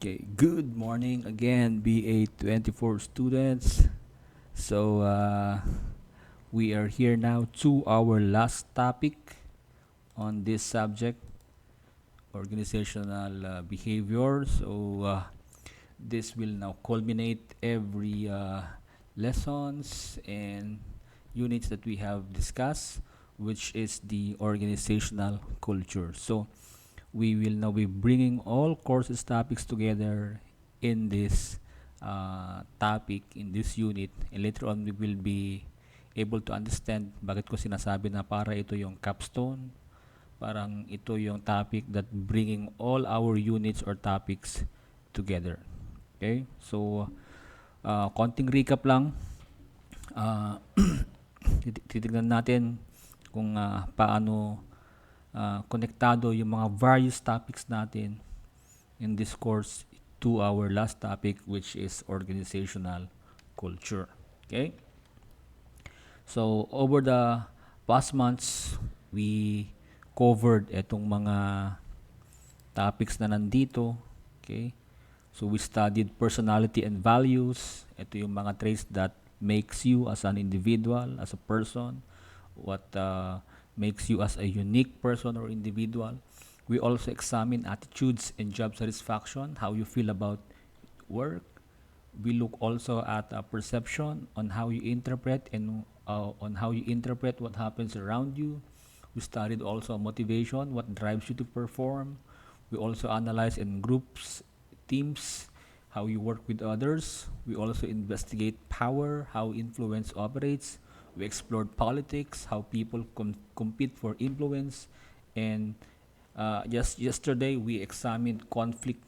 Okay, good morning again, BA 24 students. So, we are here now to our last topic on this subject, organizational behavior. So, this will now culminate every lessons and units that we have discussed, which is the organizational culture. So, we will now be bringing all courses topics together in this topic, in this unit, and later on we will be able to understand bakit ko sinasabi na para ito yung capstone, parang ito yung topic that bringing all our units or topics together. Okay? So, konting recap lang. Uh, titignan natin kung paano konektado yung mga various topics natin in this course to our last topic, which is organizational culture. Okay? So, over the past months, we covered itong mga topics na nandito. Okay? So, we studied personality and values. Ito yung mga traits that makes you as an individual, as a person. What makes you as a unique person or individual. We also examine attitudes and job satisfaction, how you feel about work. We look also at perception on how you interpret and on how you interpret what happens around you. We studied also motivation, what drives you to perform. We also analyze in groups, teams, how you work with others. We also investigate power, how influence operates. We explored politics, how people compete for influence, and just yesterday we examined conflict.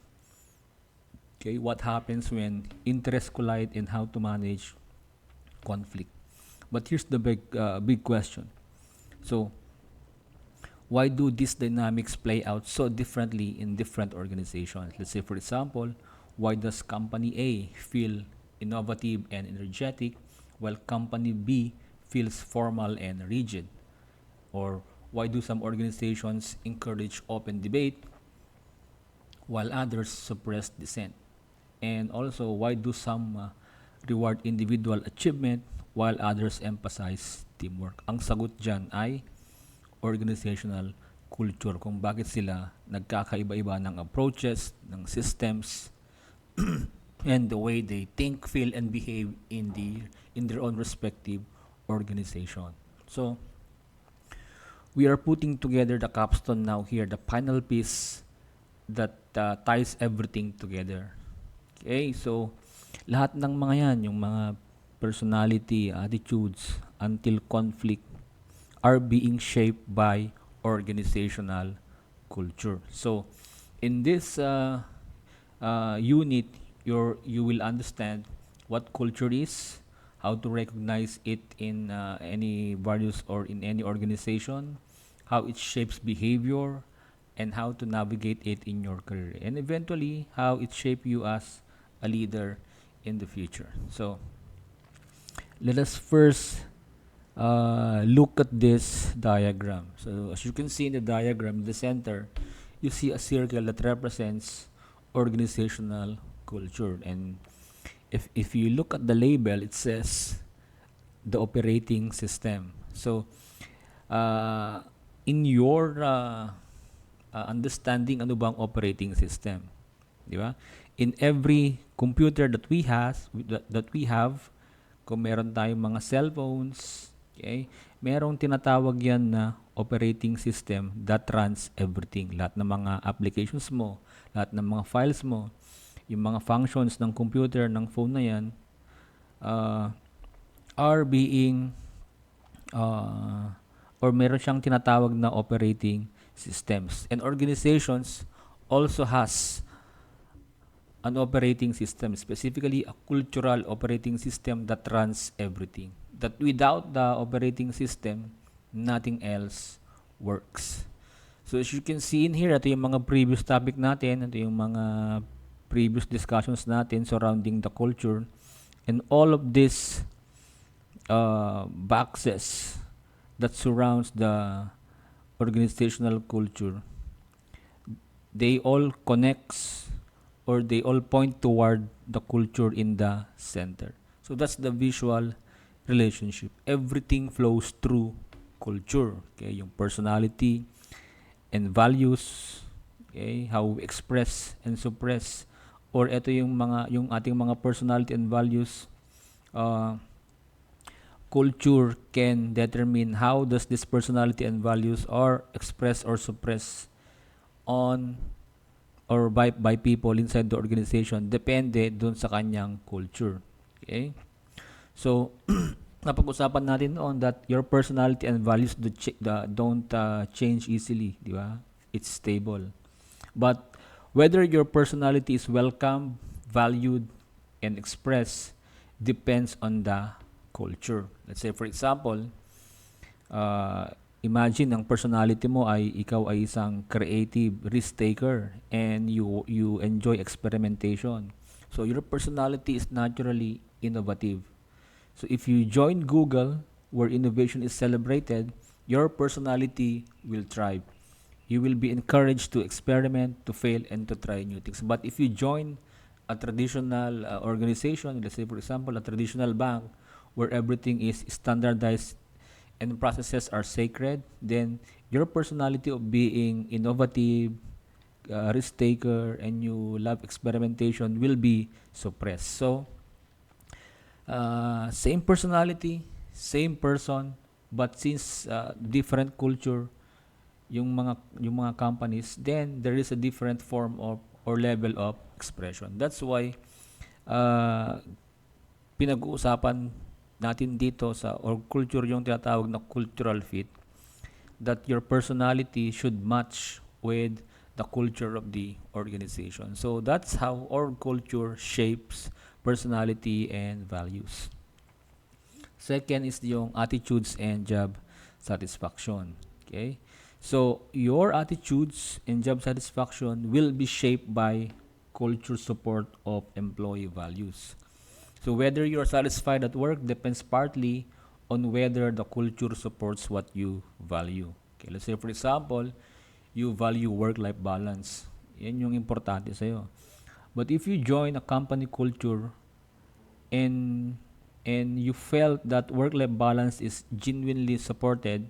Okay, what happens when interests collide and how to manage conflict. But here's the big question. So, why do these dynamics play out so differently in different organizations? Let's say, for example, why does company A feel innovative and energetic while company B feels formal and rigid? Or why do some organizations encourage open debate while others suppress dissent? And also, why do some reward individual achievement while others emphasize teamwork? Ang sagot dyan ay organizational culture, kung bakit sila nagkakaiba-iba ng approaches, ng systems, and the way they think, feel, and behave in their own respective organization. So, we are putting together the capstone now here, the final piece that ties everything together. Okay, so lahat ng mga yan, yung mga personality, attitudes, until conflict, are being shaped by organizational culture. So, in this unit, you will understand what culture is, how to recognize it in any values or in any organization, how it shapes behavior, and how to navigate it in your career, and eventually how it shapes you as a leader in the future. So, let us first look at this diagram. So, as you can see in the diagram, in the center, you see a circle that represents organizational culture. And if you look at the label, it says the operating system. So, in your understanding, ano bang operating system? Di ba? In every computer that we have, kung meron tayong mga cellphones, okay, merong tinatawag yan na operating system that runs everything. Lahat ng mga applications mo, lahat ng mga files mo, yung mga functions ng computer, ng phone na yan, are being or meron siyang tinatawag na operating systems. And organizations also has an operating system, specifically a cultural operating system that runs everything. That without the operating system, nothing else works. So as you can see in here, ito yung mga previous topic natin, ito yung mga previous discussions natin surrounding the culture. And all of these boxes that surrounds the organizational culture, they all connects or they all point toward the culture in the center. So that's the visual relationship. Everything flows through culture. Okay, yung personality and values, okay, how we express and suppress, or ito yung ating mga personality and values, uh, culture can determine how does this personality and values are expressed or suppressed on or by people inside the organization, depende dun sa kanyang culture. Okay? So, napag-usapan natin noon that your personality and values don't change easily, di ba? It's stable. But whether your personality is welcome, valued, and expressed depends on the culture. Let's say, for example, uh, imagine ang personality mo ay ikaw ay isang creative risk taker and you enjoy experimentation. So your personality is naturally innovative. So if you join Google where innovation is celebrated, your personality will thrive. You will be encouraged to experiment, to fail, and to try new things. But if you join a traditional organization, let's say for example a traditional bank where everything is standardized and processes are sacred, then your personality of being innovative, risk taker, and you love experimentation will be suppressed. So, same personality, same person, but since different culture, yung mga companies, then there is a different form of or level of expression. That's why uh, pinag-uusapan natin dito sa or culture yung tinatawag na cultural fit, that your personality should match with the culture of the organization. So that's how org culture shapes personality and values. Second is yung attitudes and job satisfaction. Okay? So your attitudes and job satisfaction will be shaped by culture support of employee values. So whether you are satisfied at work depends partly on whether the culture supports what you value. Okay, let's say for example, you value work-life balance. Yan yung importante sa'yo. But if you join a company culture and you felt that work-life balance is genuinely supported,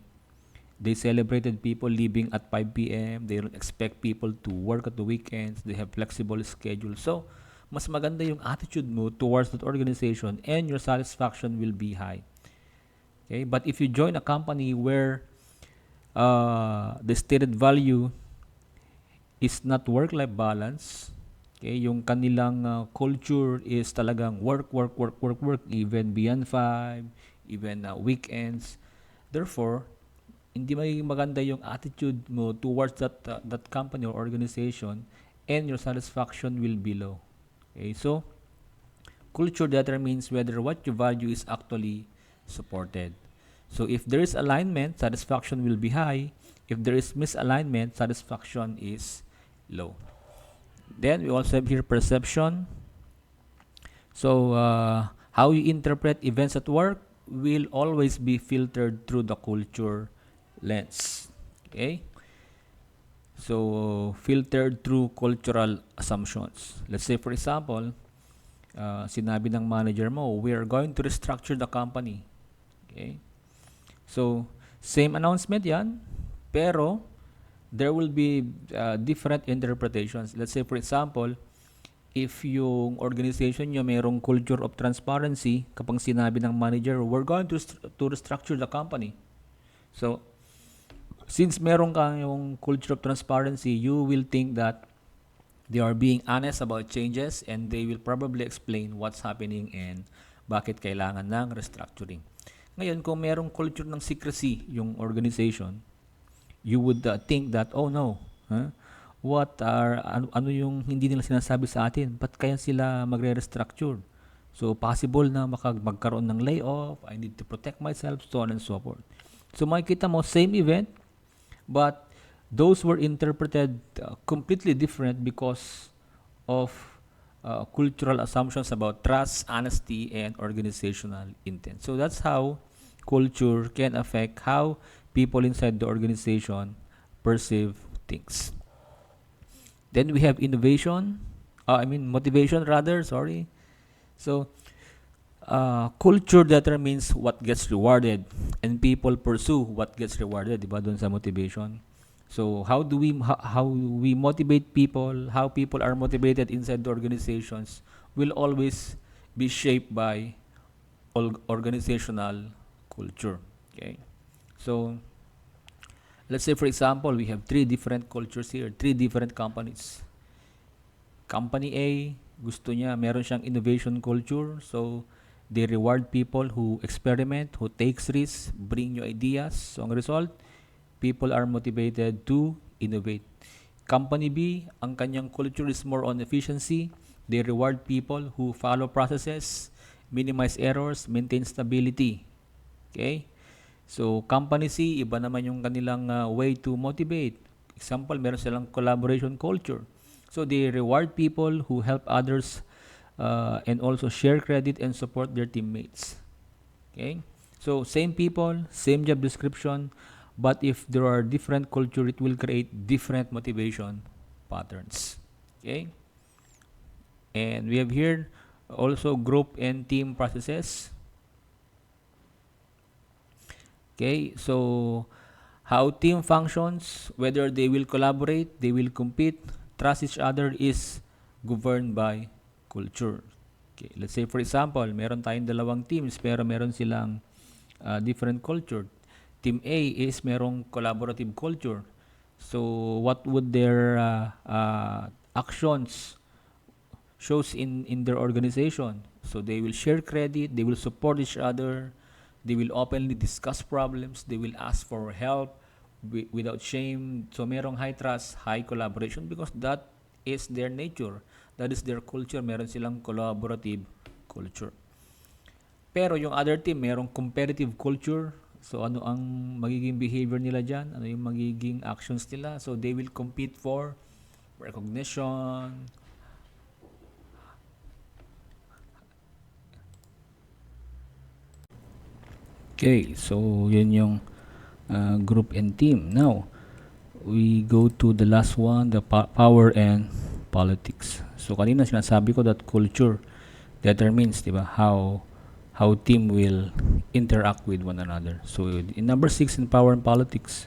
they celebrated people leaving at 5 p.m. They don't expect people to work at the weekends. They have flexible schedule. So, mas maganda yung attitude mo towards that organization and your satisfaction will be high. Okay? But if you join a company where the stated value is not work-life balance, okay, yung kanilang culture is talagang work, work, work, work, work, even beyond 5, even weekends. Therefore, hindi magiging maganda yung attitude mo towards that company or organization and your satisfaction will be low. Okay, so culture determines whether what you value is actually supported. So if there is alignment, satisfaction will be high. If there is misalignment, satisfaction is low. Then we also have here perception. So how you interpret events at work will always be filtered through the culture lens. Okay? So filtered through cultural assumptions. Let's say for example, sinabi ng manager mo, we are going to restructure the company. Okay? So, same announcement yan, pero there will be different interpretations. Let's say, for example, if yung organization nyo mayroong culture of transparency, kapag sinabi ng manager, we're going to restructure the company. So, since meron kang yung culture of transparency, you will think that they are being honest about changes and they will probably explain what's happening and bakit kailangan ng restructuring. Ngayon, kung merong culture ng secrecy yung organization, you would think that, oh no, ano yung hindi nila sinasabi sa atin? Ba't kaya sila magre-restructure? So, possible na magkaroon ng layoff, I need to protect myself, so on and so forth. So, makikita mo, same event, but those were interpreted completely different because of cultural assumptions about trust, honesty, and organizational intent. So that's how culture can affect how people inside the organization perceive things. Then we have innovation. Motivation rather, sorry. So, culture determines what gets rewarded and people pursue what gets rewarded, di ba, dun sa motivation. So, how we motivate people, how people are motivated inside the organizations will always be shaped by organizational culture. Okay? So, let's say for example, we have three different cultures here, three different companies. Company A, gusto niya, meron siyang innovation culture. So, they reward people who experiment, who takes risks, bring new ideas. So, ang result, people are motivated to innovate. Company B, ang kanyang culture is more on efficiency. They reward people who follow processes, minimize errors, maintain stability. Okay? So, company C, iba naman yung kanilang way to motivate. Example, meron silang collaboration culture. So, they reward people who help others and also share credit and support their teammates. Okay? So, same people, same job description, but if there are different culture, it will create different motivation patterns. Okay? And we have here also group and team processes. Okay, so how team functions, whether they will collaborate, they will compete, trust each other is governed by culture. Okay, let's say for example, meron tayong dalawang teams pero meron silang different culture. Team A is merong collaborative culture. So what would their actions shows in their organization? So they will share credit, they will support each other, they will openly discuss problems, they will ask for help without shame. So merong high trust, high collaboration because that is their nature. That is their culture. Meron silang collaborative culture. Pero yung other team, merong competitive culture. So ano ang magiging behavior nila dyan? Ano yung magiging actions nila? So they will compete for recognition. Okay, so yun yung group and team. Now, we go to the last one, the power and politics. So kanina sinasabi ko that culture determines, di ba, how team will interact with one another. So in number 6 in power and politics,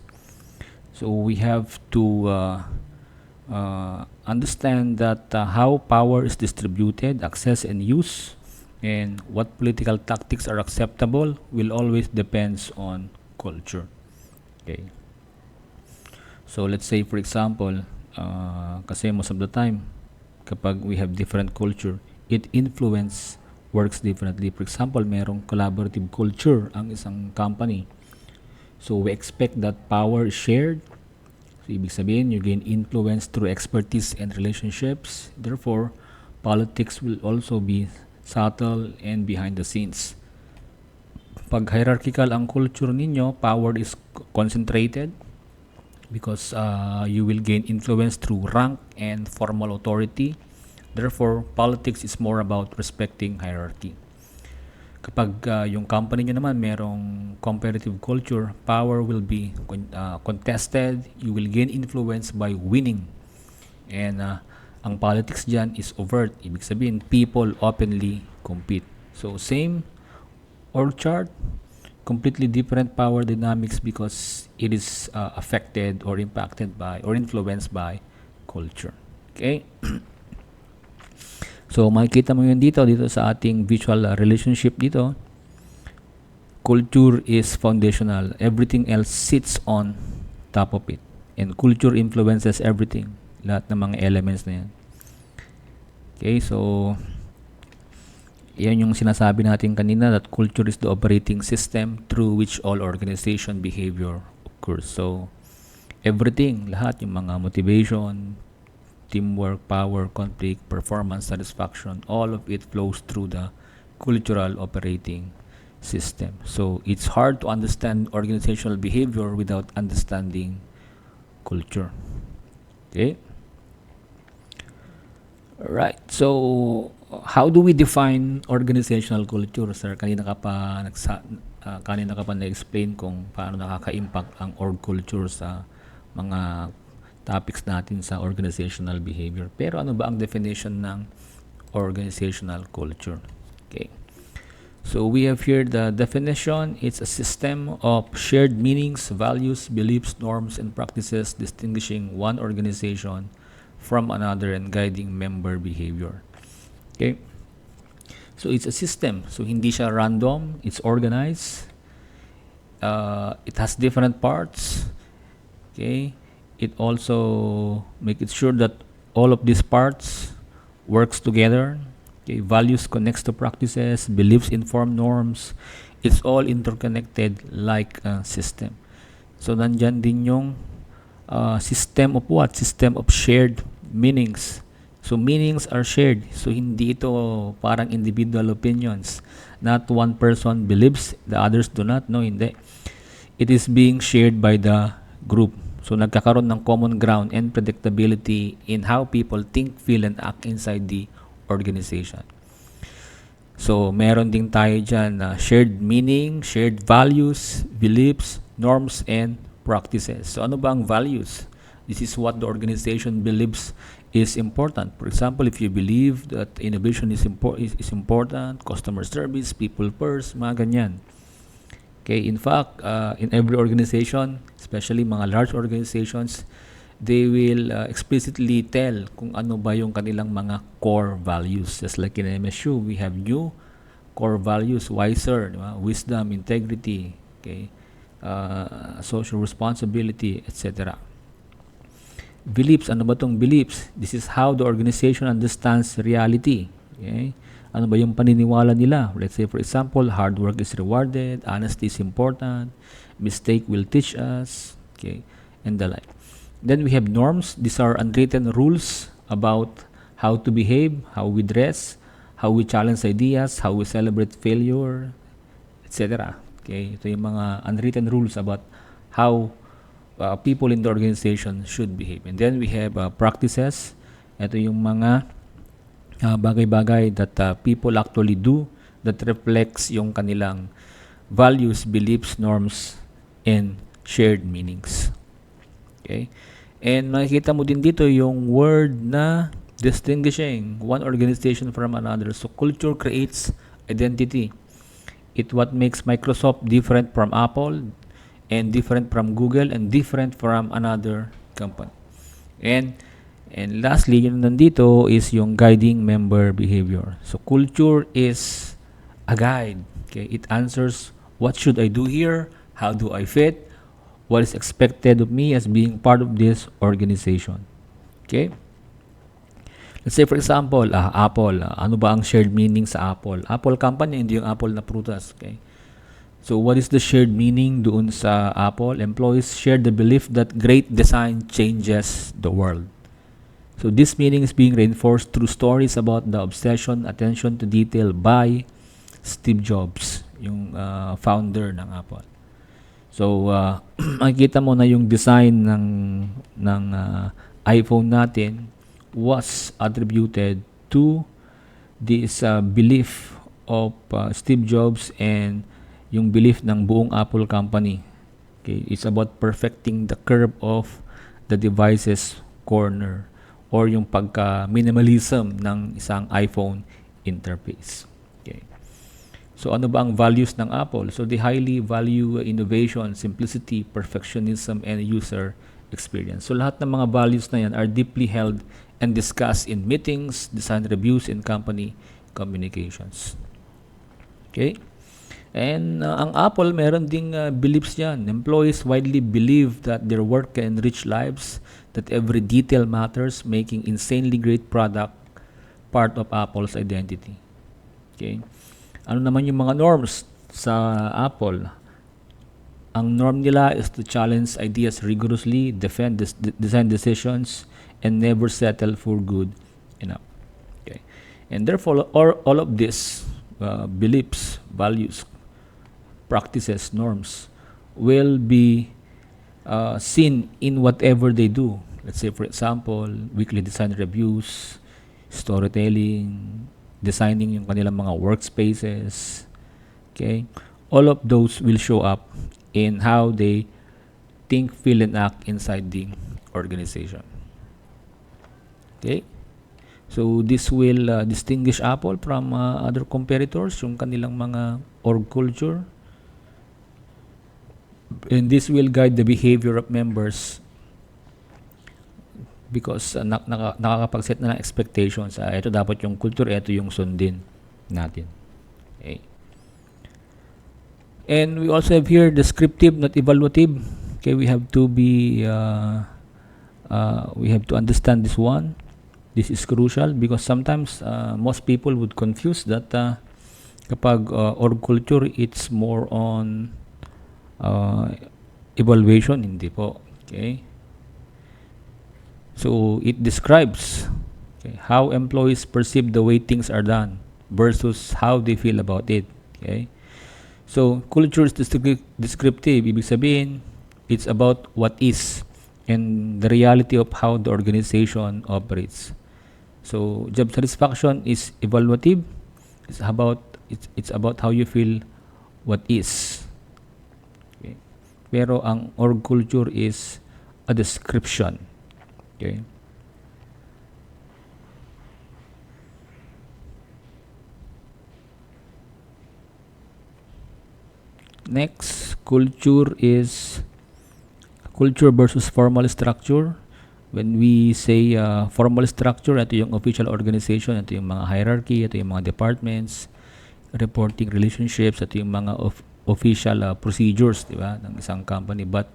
so we have to understand that how power is distributed, access and use, and what political tactics are acceptable will always depends on culture. Okay. So let's say for example, kasi most of the time, kapag we have different culture, it influence works differently. For example, merong collaborative culture ang isang company. So we expect that power is shared. So ibig sabihin, you gain influence through expertise and relationships. Therefore, politics will also be subtle and behind the scenes. Pag hierarchical ang culture ninyo, power is concentrated because you will gain influence through rank and formal authority. Therefore, politics is more about respecting hierarchy. Kapag yung company nyo naman merong competitive culture, power will be contested. You will gain influence by winning. And ang politics dyan is overt. Ibig sabihin, people openly compete. So, same org chart, completely different power dynamics because it is affected or impacted by or influenced by culture. Okay? So, makikita mo yun dito sa ating visual relationship dito. Culture is foundational. Everything else sits on top of it. And culture influences everything. Lahat ng mga elements na yan. Okay, so yan yung sinasabi natin kanina that culture is the operating system through which all organization behavior occurs. So, everything, lahat yung mga motivation, teamwork, power, conflict, performance, satisfaction, all of it flows through the cultural operating system. So, it's hard to understand organizational behavior without understanding culture. Okay? Right. So, how do we define organizational culture, sir? Kanina ka pa na-explain kung paano nakaka-impact ang org culture sa mga topics natin sa organizational behavior. Pero ano ba ang definition ng organizational culture? Okay. So we have here the definition. It's a system of shared meanings, values, beliefs, norms, and practices distinguishing one organization from another and guiding member behavior. Okay? So it's a system. So hindi siya random. It's organized. It has different parts. Okay? It also makes it sure that all of these parts works together. Okay, values connects to practices, beliefs inform norms. It's all interconnected like a system. So nandyan din yung system of what? System of shared meanings. So meanings are shared. So hindi ito parang individual opinions. Not one person believes, the others do not. No, hindi. It is being shared by the group. So nagkakaroon ng common ground and predictability in how people think, feel, and act inside the organization. So, meron din tayo dyan na shared meaning, shared values, beliefs, norms, and practices. So, ano ba ang values? This is what the organization believes is important. For example, if you believe that innovation is important, customer service, people first, mga ganyan. Okay, in fact, in every organization, especially mga large organizations, they will explicitly tell kung ano ba yung kanilang mga core values. Just like in MSU, we have new core values, wiser, wisdom, integrity, okay, social responsibility, etc. Beliefs, ano ba itong beliefs? This is how the organization understands reality. Okay? Ano ba yung paniniwala nila? Let's say, for example, hard work is rewarded, honesty is important, mistake will teach us, okay, and the like. Then we have norms. These are unwritten rules about how to behave, how we dress, how we challenge ideas, how we celebrate failure, etc. Okay, ito yung mga unwritten rules about how people in the organization should behave. And then we have practices. Ito yung mga bagay-bagay that people actually do that reflects yung kanilang values, beliefs, norms, and shared meanings. Okay? And makikita mo din dito yung word na distinguishing one organization from another. So, culture creates identity. It what makes Microsoft different from Apple and different from Google and different from another company. And lastly, yun nandito is yung guiding member behavior. So, culture is a guide. Okay? It answers, what should I do here? How do I fit? What is expected of me as being part of this organization. Okay? Let's say for example, Apple. Ano ba ang shared meaning sa Apple? Apple company, hindi yung apple na prutas. Okay? So what is the shared meaning doon sa Apple? Employees share the belief that great design changes the world. So this meaning is being reinforced through stories about the obsession, attention to detail by Steve Jobs, yung founder ng Apple. So, makikita mo na yung design ng iPhone natin was attributed to this belief of Steve Jobs and yung belief ng buong Apple company. Okay, it's about perfecting the curve of the device's corner or yung pagka-minimalism ng isang iPhone interface. Okay. So, ano ba ang values ng Apple? So, they highly value innovation, simplicity, perfectionism, and user experience. So, lahat ng mga values na yan are deeply held and discussed in meetings, design reviews, and company communications. Okay? And ang Apple, meron ding beliefs yan. Employees widely believe that their work can enrich lives, that every detail matters, making insanely great product part of Apple's identity. Okay? Ano naman yung mga norms sa Apple? Ang norm nila is to challenge ideas rigorously, defend design decisions, and never settle for good enough. Okay. And therefore, all of these beliefs, values, practices, norms will be seen in whatever they do. Let's say, for example, weekly design reviews, storytelling, designing yung kanilang mga workspaces. Okay? All of those will show up in how they think, feel, and act inside the organization. Okay? So this will distinguish Apple from other competitors, yung kanilang mga org culture. And this will guide the behavior of members because nakakapag-set na ng expectations. Ito dapat yung culture, ito yung sundin natin. Okay. And we also have here descriptive, not evaluative. Okay, we have to understand this one. This is crucial because sometimes most people would confuse that kapag org culture, it's more on evaluation. Hindi po. Okay. So it describes how employees perceive the way things are done versus how they feel about it. Okay. So culture is descriptive. Ibig sabihin, it's about what is and the reality of how the organization operates. So job satisfaction is evaluative. It's about how you feel what is. Okay. Pero ang org culture is a description. Okay. Next, culture versus formal structure. When we say formal structure, ito yung official organization, ito yung mga hierarchy, ito yung mga departments, reporting relationships, ito yung mga official procedures, di ba, ng isang company. But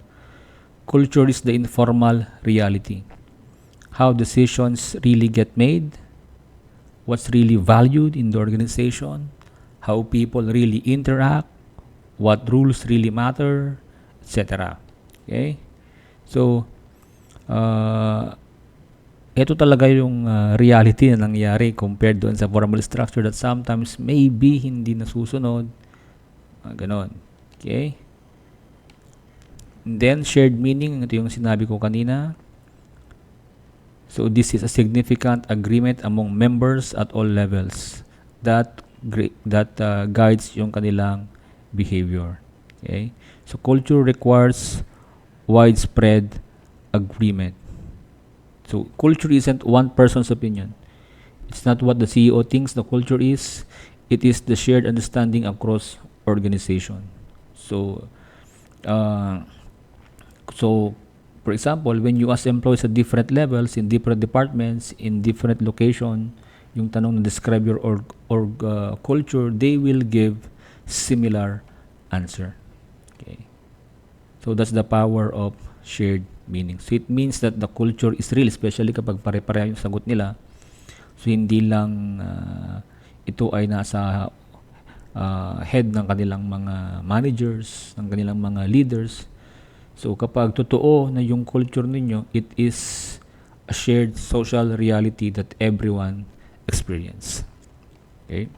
culture is the informal reality. How decisions really get made, what's really valued in the organization, how people really interact, what rules really matter, etc. Okay? So, ito talaga yung reality na nangyari compared doon sa formal structure that sometimes maybe hindi nasusunod. Ganon. Okay? And then, shared meaning. Ito yung sinabi ko kanina. So, this is a significant agreement among members at all levels that guides yung kanilang behavior. Okay? So, culture requires widespread agreement. So, culture isn't one person's opinion. It's not what the CEO thinks the culture is. It is the shared understanding across organization. So, for example, when you ask employees at different levels, in different departments, in different location, yung tanong na describe your culture, they will give similar answer. Okay. So that's the power of shared meaning. So it means that the culture is real, especially kapag pare-pareho yung sagot nila. So hindi lang ito ay nasa head ng kanilang mga managers, ng kanilang mga leaders. So kapag totoo na yung culture ninyo, it is a shared social reality that everyone experience. Okay?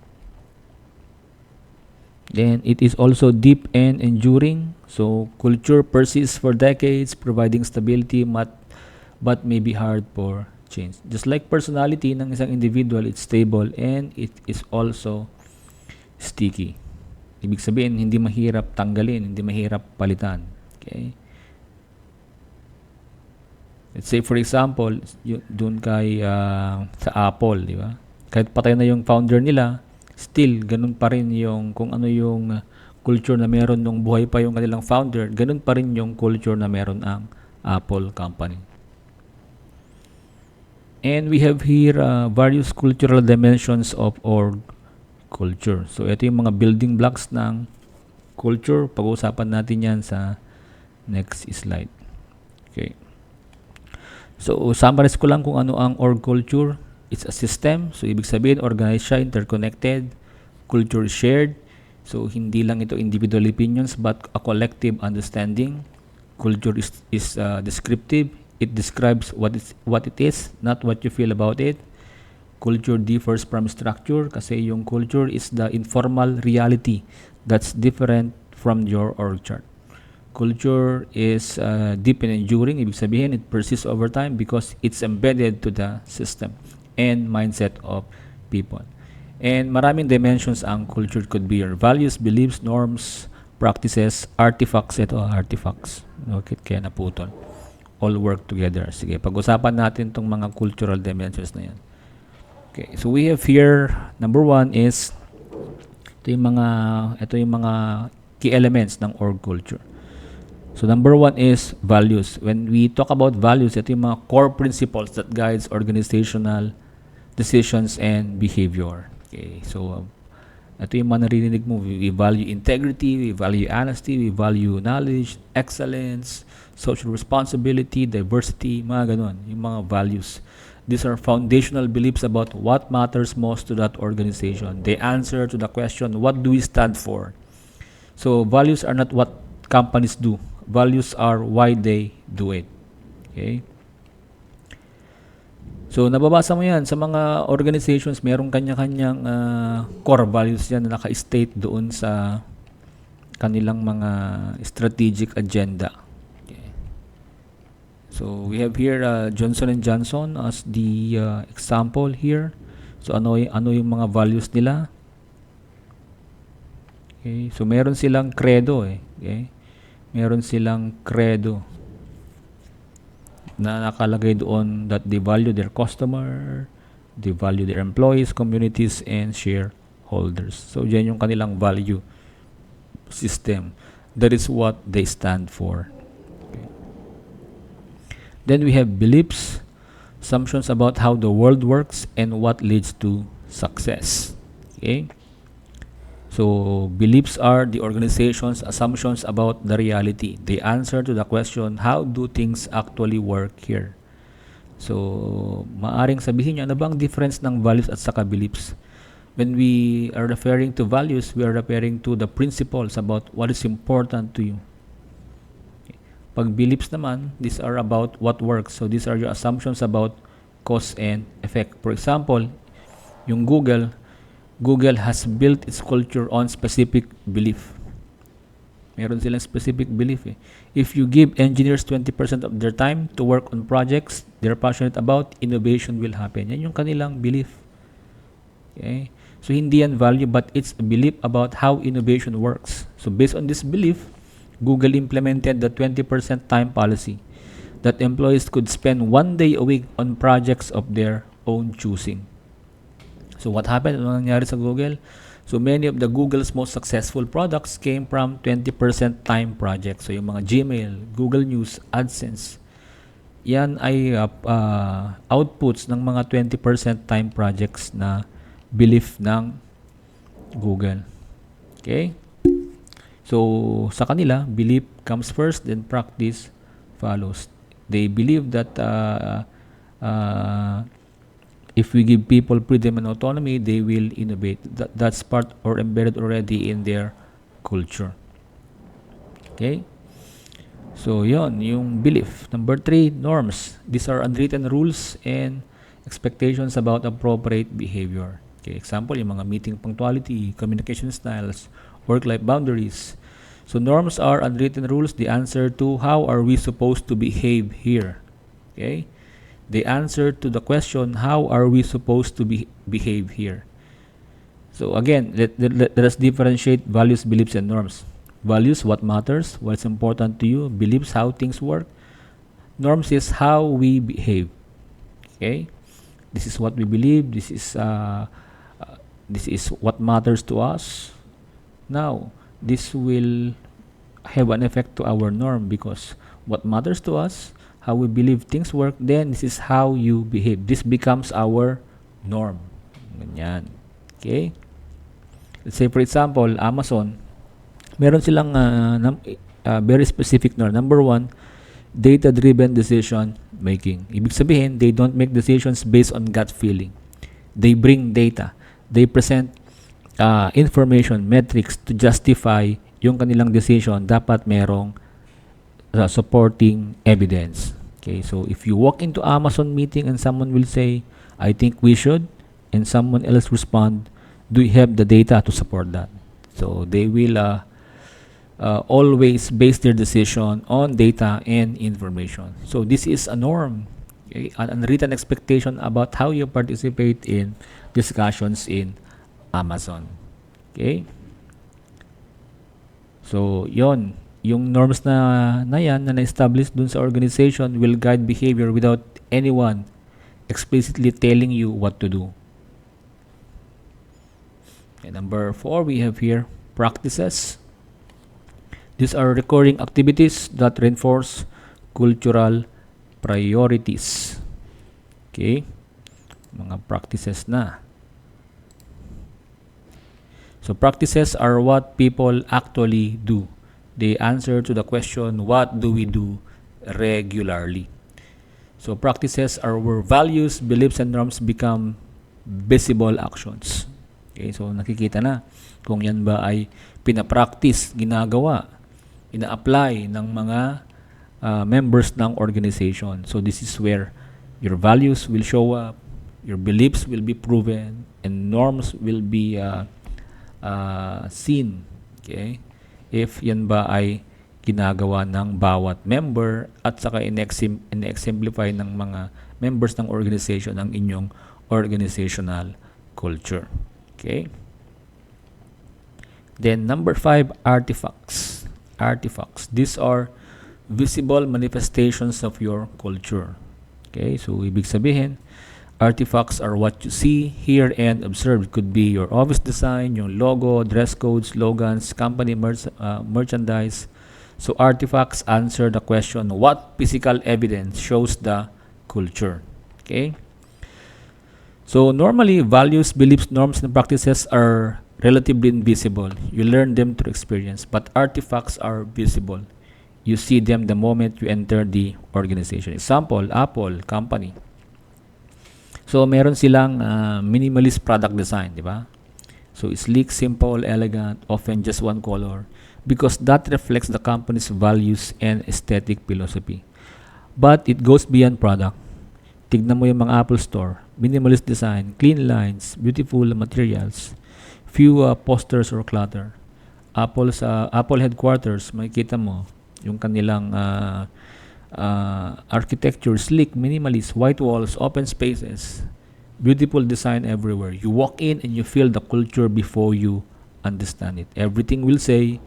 Then it is also deep and enduring. So culture persists for decades, providing stability but may be hard for change. Just like personality ng isang individual, it's stable and it is also sticky. Ibig sabihin, hindi mahirap tanggalin, hindi mahirap palitan. Okay? Let's say for example, doon kay sa Apple, di ba? Kahit patay na yung founder nila, still ganun pa rin yung kung ano yung culture na meron nung buhay pa yung kanilang founder, ganun pa rin yung culture na meron ang Apple company. And we have here various cultural dimensions of org culture. So ito yung mga building blocks ng culture. Pag-uusapan natin yan sa next slide. Okay. So, summarize ko lang kung ano ang org culture. It's a system. So, ibig sabihin, organized siya, interconnected. Culture is shared. So, hindi lang ito individual opinions but a collective understanding. Culture is descriptive. It describes what it is, not what you feel about it. Culture differs from structure kasi yung culture is the informal reality that's different from your org chart. Culture is deep and enduring. Ibig sabihin, it persists over time because it's embedded to the system and mindset of people. And maraming dimensions ang culture. Could be your values, beliefs, norms, practices, artifacts. Ito, artifacts. Okay, kaya naputol. all work together. Sige, pag-usapan natin tong mga cultural dimensions na yan. Okay, so we have here, number 1 is ito yung mga key elements ng org culture. So number 1 is values. When we talk about values, ito yung mga core principles that guides organizational decisions and behavior. Okay, so ito yung mga naririnig mo. We value integrity, we value honesty, we value knowledge, excellence, social responsibility, diversity, mga ganun, yung mga values. These are foundational beliefs about what matters most to that organization. They answer to the question, what do we stand for? So values are not what companies do. Values are why they do it. Okay? So nababasa mo yan sa mga organizations, mayroong kanya-kanyang core values yan na naka-state doon sa kanilang mga strategic agenda. So we have here Johnson & Johnson as the example here. So ano yung mga values nila? Okay, so meron silang credo Okay? Meron silang credo na nakalagay doon that they value their customer, they value their employees, communities, and shareholders. So yan yung kanilang value system. That is what they stand for. Then we have beliefs, assumptions about how the world works and what leads to success. Okay? So, beliefs are the organization's assumptions about the reality. They answer to the question, how do things actually work here? So, maaring sabihin nyo, ano bang difference ng values at saka beliefs? When we are referring to values, we are referring to the principles about what is important to you. Pag beliefs naman, these are about what works. So these are your assumptions about cause and effect. For example, yung Google has built its culture on specific belief. Meron silang specific belief. If you give engineers 20% of their time to work on projects they're passionate about, innovation will happen. Yan yung kanilang belief. Okay? So hindi yan value, but it's a belief about how innovation works. So based on this belief, Google implemented the 20% time policy that employees could spend 1 day a week on projects of their own choosing. So what happened? Ano nangyari sa Google? So many of the Google's most successful products came from 20% time projects. So yung mga Gmail, Google News, AdSense, yan ay outputs ng mga 20% time projects na belief ng Google. Okay? So, sa kanila, belief comes first, then practice follows. They believe that if we give people freedom and autonomy, they will innovate. That's part or embedded already in their culture. Okay? So, yon yung belief. Number 3, norms. These are unwritten rules and expectations about appropriate behavior. Okay, example, yung mga meeting punctuality, communication styles, work-life boundaries. So norms are unwritten rules. The answer to how are we supposed to behave here. Okay? The answer to the question, how are we supposed to behave here. So again, let us differentiate values, beliefs, and norms. Values, what matters, what's important to you. Beliefs, how things work. Norms is how we behave. Okay? This is what we believe. This is what matters to us. Now, this will have an effect to our norm because what matters to us, how we believe things work, then this is how you behave. This becomes our norm. Ganyan. Okay? Let's say, for example, Amazon, meron silang very specific norm. Number 1, data-driven decision making. Ibig sabihin, they don't make decisions based on gut feeling. They bring data. They present information, metrics to justify yung kanilang decision. Dapat merong supporting evidence. Okay, so if you walk into Amazon meeting and someone will say, I think we should, and someone else respond, do you have the data to support that? So they will always base their decision on data and information. So this is a norm, okay? An unwritten expectation about how you participate in discussions in Amazon. Okay? So, yon. yung norms na yan na na-establish dun sa organization will guide behavior without anyone explicitly telling you what to do. And number 4, we have here practices. These are recurring activities that reinforce cultural priorities. Okay? Mga practices na. So practices are what people actually do. They answer to the question, what do we do regularly? So practices are where values, beliefs, and norms become visible actions. Okay, so nakikita na kung yan ba ay pinapractice, ginagawa, ina-apply ng mga members ng organization. So this is where your values will show up, your beliefs will be proven, and norms will be seen. Okay? If yan ba ay ginagawa ng bawat member at saka in-exemplify ng mga members ng organization ang inyong organizational culture. Okay? Then number 5, artifacts. Artifacts. These are visible manifestations of your culture. Okay? So ibig sabihin, artifacts are what you see, hear, and observe. It could be your office design, yung logo, dress codes, slogans, company merchandise. So artifacts answer the question, what physical evidence shows the culture? Okay? So normally, values, beliefs, norms, and practices are relatively invisible. You learn them through experience, but artifacts are visible. You see them the moment you enter the organization. Example, Apple company. So meron silang minimalist product design, di ba? So sleek, simple, elegant, often just one color, because that reflects the company's values and aesthetic philosophy. But it goes beyond product. Tignan mo yung mga Apple Store, minimalist design, clean lines, beautiful materials, few posters or clutter. Apple headquarters, makikita mo yung kanilang architecture, sleek, minimalist, white walls, open spaces, beautiful design everywhere. You walk in and you feel the culture before you understand it. Everything will say,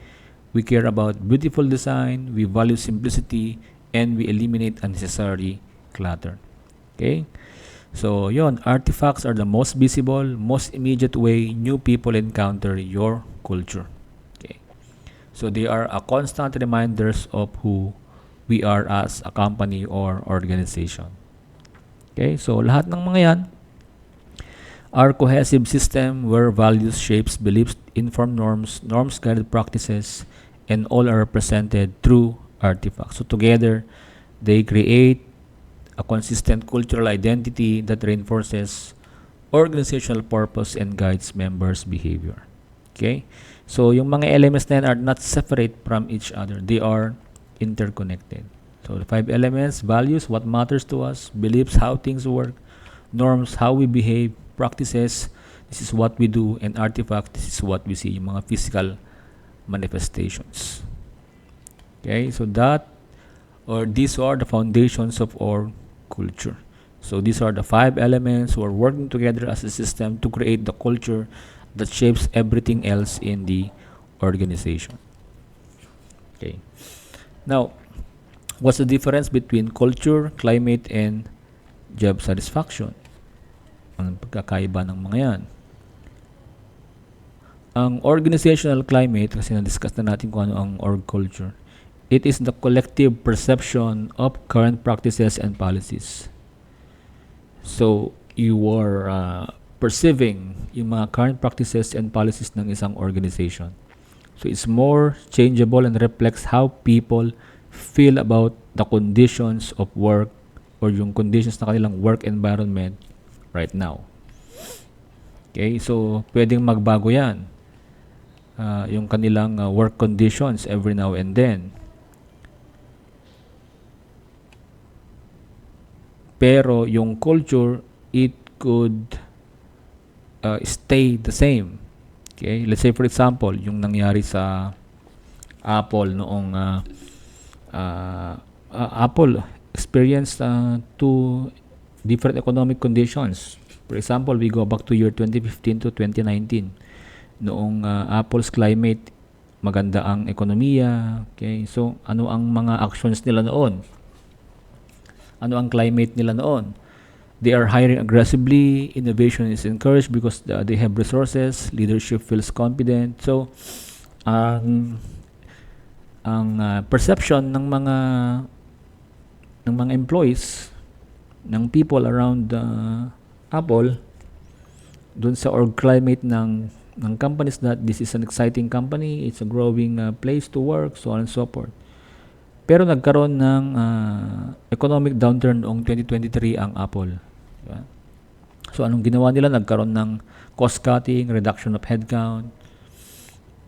we care about beautiful design, we value simplicity, and we eliminate unnecessary clutter. Okay? So, yon, artifacts are the most visible, most immediate way new people encounter your culture. Okay? So, they are a constant reminders of who we are as a company or organization. Okay? So, lahat ng mga yan are cohesive system where values, shapes, beliefs, inform norms, norms guided practices, and all are represented through artifacts. So, together, they create a consistent cultural identity that reinforces organizational purpose and guides members' behavior. Okay? So, yung mga elements na yan are not separate from each other. They are interconnected. So, the 5 elements, values, what matters to us, beliefs, how things work, norms, how we behave, practices, this is what we do, and artifacts, this is what we see, yung mga physical manifestations. Okay? So, these are the foundations of our culture. So these are the 5 elements who are working together as a system to create the culture that shapes everything else in the organization. Okay. Now, what's the difference between culture, climate, and job satisfaction? Ang pagkakaiba ng mga yan. Ang organizational climate, kasi na-discuss na natin kung ano ang org culture, it is the collective perception of current practices and policies. So, you are perceiving yung mga current practices and policies ng isang organization. So, it's more changeable and reflects how people feel about the conditions of work or yung conditions na kanilang work environment right now. Okay? So, pwedeng magbago yan. Yung kanilang work conditions every now and then. Pero yung culture, it could stay the same. Okay? Let's say for example, yung nangyari sa Apple noong Apple experienced two different economic conditions. For example, we go back to year 2015 to 2019. Noong Apple's climate maganda ang ekonomiya. Okay? So, ano ang mga actions nila noon? Ano ang climate nila noon? They are hiring aggressively, innovation is encouraged because they have resources, leadership feels confident. So, ang perception ng mga employees, ng people around Apple, dun sa org climate ng companies, that this is an exciting company, it's a growing place to work, so on and so forth. Pero nagkaroon ng economic downturn noong 2023 ang Apple. Diba? So anong ginawa nila? Nagkaroon ng cost cutting, reduction of headcount,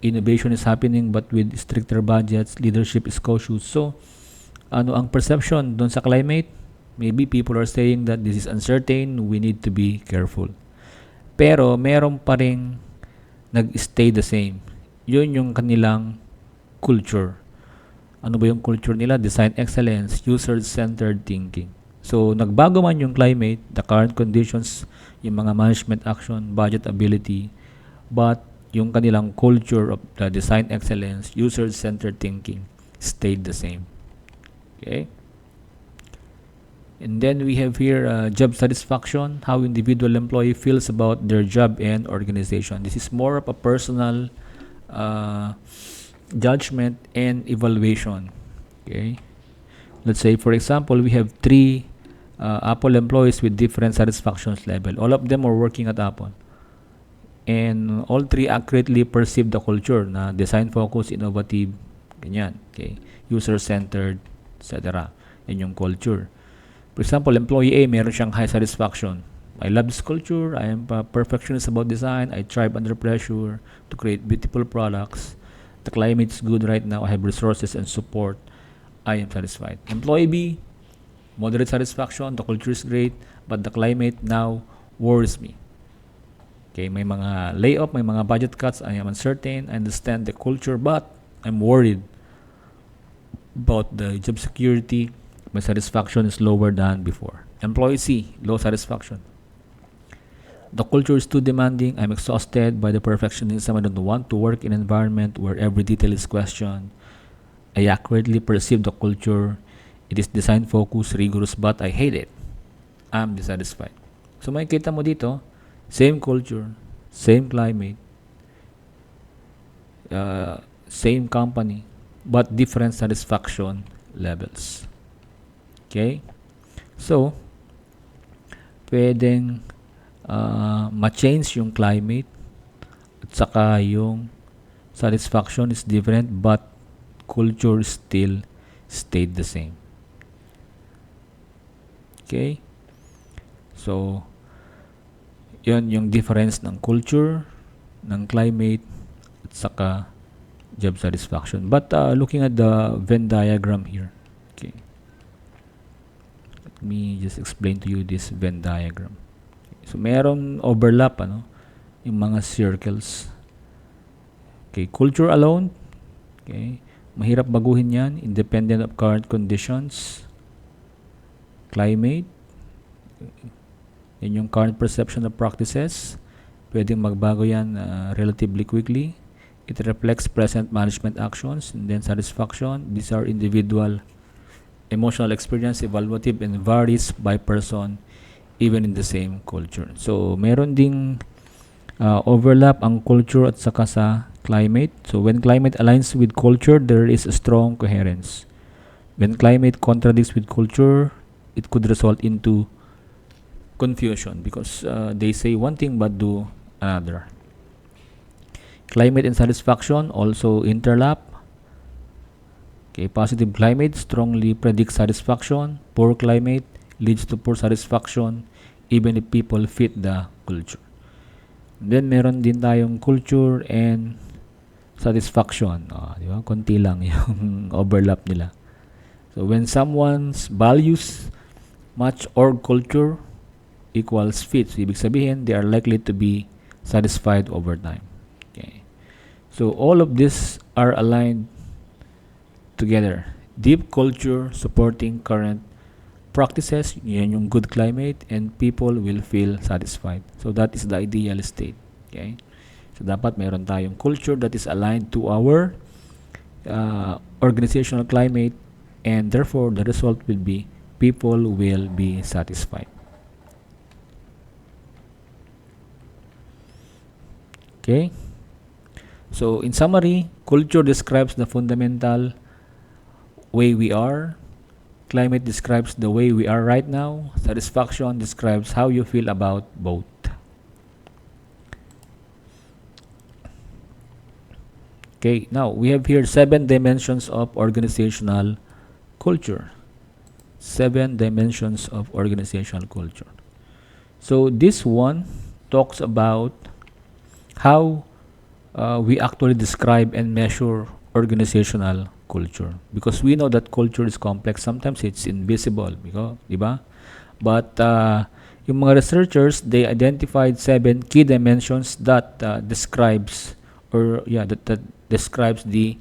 innovation is happening but with stricter budgets, leadership is cautious. So ano ang perception doon sa climate? Maybe people are saying that this is uncertain, we need to be careful. Pero meron pa ring nag-stay the same. Yun yung kanilang culture. Ano ba yung culture nila? Design excellence, user-centered thinking. So, nagbago man yung climate, the current conditions, yung mga management action, budget ability, but yung kanilang culture of the design excellence, user-centered thinking stayed the same. Okay? And then we have here job satisfaction, how individual employee feels about their job and organization. This is more of a personal judgment and evaluation. Okay, let's say for example we have 3 Apple employees with different satisfaction level. All of them are working at Apple, and all 3 accurately perceive the culture na design focus, innovative, ganyan. Okay, user centered, etc. Yan yung culture. For example, employee A, meron siyang high satisfaction. I love this culture. I am a perfectionist about design. I thrive under pressure to create beautiful products. The climate is good right now. I have resources and support. I am satisfied. Employee B, moderate satisfaction. The culture is great, but the climate now worries me. Okay, may mga layoff, may mga budget cuts. I am uncertain. I understand the culture, but I'm worried about the job security. My satisfaction is lower than before. Employee C, low satisfaction. The culture is too demanding. I'm exhausted by the perfectionism. I don't want to work in an environment where every detail is questioned. I accurately perceive the culture. It is design focused, rigorous, but I hate it. I'm dissatisfied. So makikita mo dito, same culture, same climate, same company, but different satisfaction levels. Okay? So, pwedeng ma-change yung climate at saka yung satisfaction is different but culture still stayed the same. Okay? So, yun yung difference ng culture, ng climate, at saka job satisfaction. But looking at the Venn diagram here, okay, let me just explain to you this Venn diagram. So, meron overlap, yung mga circles. Okay, culture alone, okay, mahirap baguhin yan, independent of current conditions. Climate, yan yung current perception of practices, pwedeng magbago yan relatively quickly. It reflects present management actions. And then satisfaction, these are individual emotional experience, evaluative, and varies by person even in the same culture. So, meron ding overlap ang culture at saka sa climate. So, when climate aligns with culture, there is a strong coherence. When climate contradicts with culture, it could result into confusion because they say one thing but do another. Climate and satisfaction also interlap. Okay, positive climate strongly predicts satisfaction. Poor climate leads to poor satisfaction even if people fit the culture. Then meron din tayong culture and satisfaction. Di ba? Konti lang yung overlap nila. So when someone's values match org culture equals fit. So, ibig sabihin, they are likely to be satisfied over time. Okay. So all of these are aligned together. Deep culture supporting current practices, yan yung good climate, and people will feel satisfied. So that is the ideal state. Okay. So dapat meron tayong culture that is aligned to our organizational climate, and therefore the result will be people will be satisfied. Okay? So in summary, culture describes the fundamental way we are. Climate describes the way we are right now. Satisfaction describes how you feel about both. Okay, now we have here 7 dimensions of organizational culture. 7 dimensions of organizational culture. So this one talks about how we actually describe and measure organizational culture, because we know that culture is complex. Sometimes it's invisible, di ba? But yung mga researchers, they identified 7 key dimensions that describes that describes the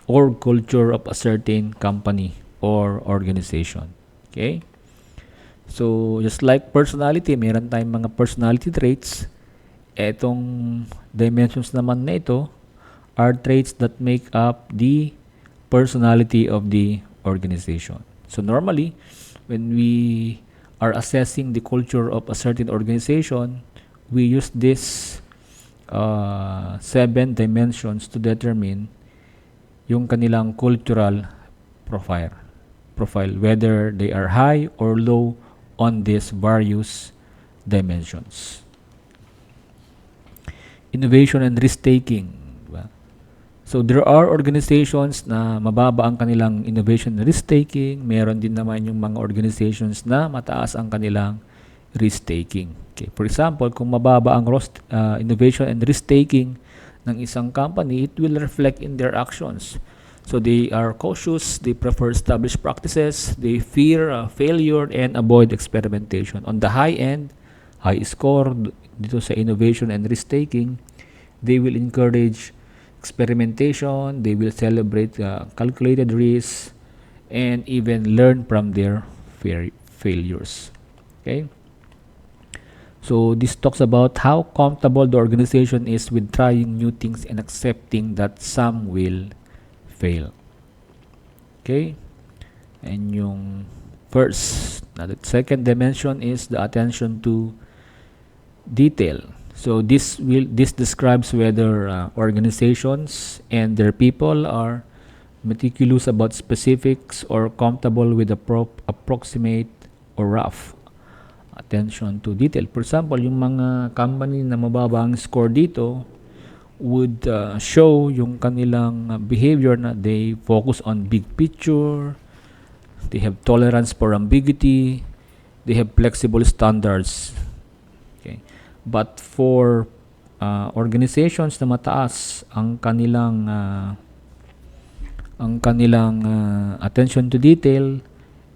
org culture of a certain company or organization. Okay? So, just like personality, meron tayong mga personality traits. Etong dimensions naman na ito are traits that make up the personality of the organization. So, normally, when we are assessing the culture of a certain organization, we use this 7 dimensions to determine yung kanilang cultural profile, whether they are high or low on these various dimensions. Innovation and risk-taking. Diba? So there are organizations na mababa ang kanilang innovation and risk-taking. Meron din naman yung mga organizations na mataas ang kanilang risk-taking. Okay. For example, kung mababa ang innovation and risk-taking ng isang company, it will reflect in their actions. So they are cautious, they prefer established practices, they fear failure and avoid experimentation. On the high end, high score dito sa innovation and risk-taking, they will encourage experimentation, they will celebrate calculated risks, and even learn from their failures. Okay? So this talks about how comfortable the organization is with trying new things and accepting that some will fail. Okay? And yung the second dimension is the attention to detail. So this describes whether organizations and their people are meticulous about specifics or comfortable with approximate or rough attention to detail. For example, yung mga company na mababa ang score dito would show yung kanilang behavior na they focus on big picture, they have tolerance for ambiguity, they have flexible standards. Okay. But for organizations na mataas ang kanilang attention to detail,